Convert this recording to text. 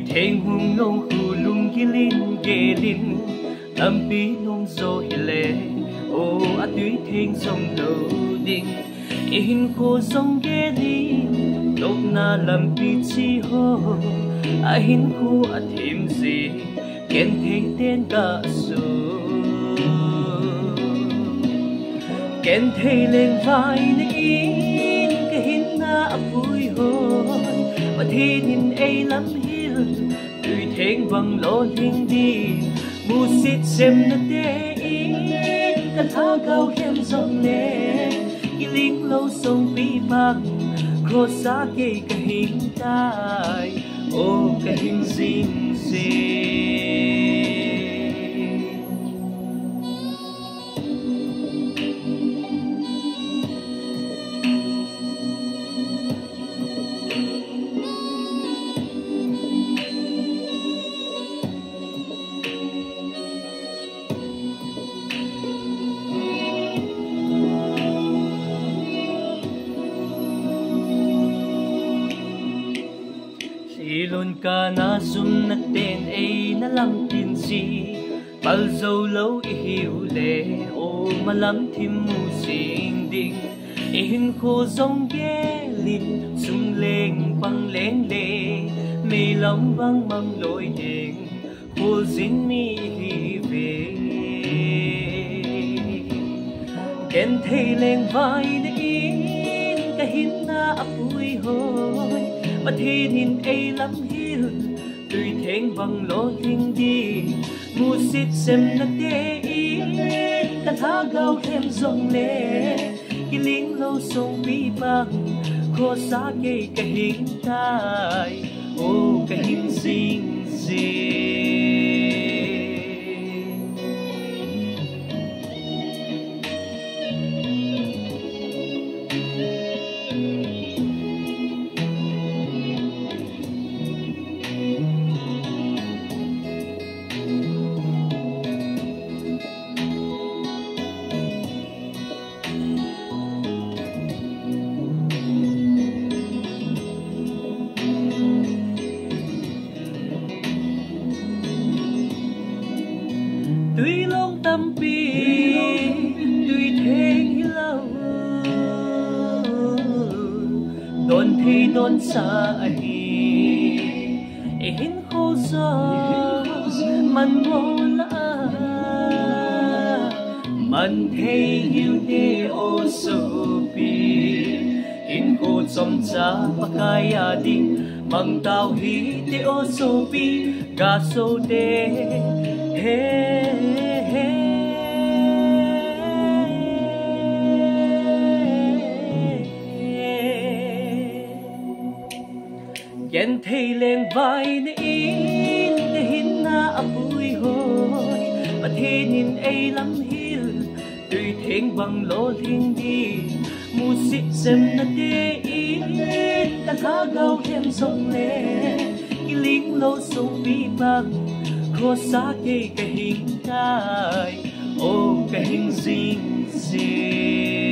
thèn hung nông khu lung gelin lâm pi nông zo ile o a tui thèn sông lâu ding in ko sông gelin lộc na lâm pi chi ho a hin ko a thêm gì ken thèn tên cả su ken thèn lên vai na in cái hin na vui hồn và thiên hin ai lắm tùy thèn bằng lo linh đi mu sit xem na te in cả tha cao khem sông nè cái linh lâu sông pi bạc khô xa kê cả hình tai ô cả hình dinh dinh luôn cả na zoom na tên ai na lam tin si bal zo lâu hiu le o ma lam thim mu sing ding in kho zong ge lin sung leng bang leng le mi lam bang mang loi ding kho zin mi hi ve ken thei leng vai na in ka hin na apui hoi mà thiên hin ai lắm hiu tùy thèn bằng lo linh đi mu sit xem na te in ta tha gao thêm dòng lệ cái lính lâu sông bi băng khó xa cây cái hình tai ô cái hình dinh dinh tuy long tâm pi tuy thèn lâu đón thi đón xa hi in khô gió man ngô la man thấy hiu de o so pi in khô trong cha pakaya ding mang tao hi de o so pi ga so de ken thei lên vai na in cái hin na apui hoi và thiên hin ai lắm hiu tùy thèn bằng lo linh đi mu sit xem na te in ta tha gao thêm sông lệ cái lính lâu sông bi băng khó xa kê cái hình tai ô cái hình dinh dinh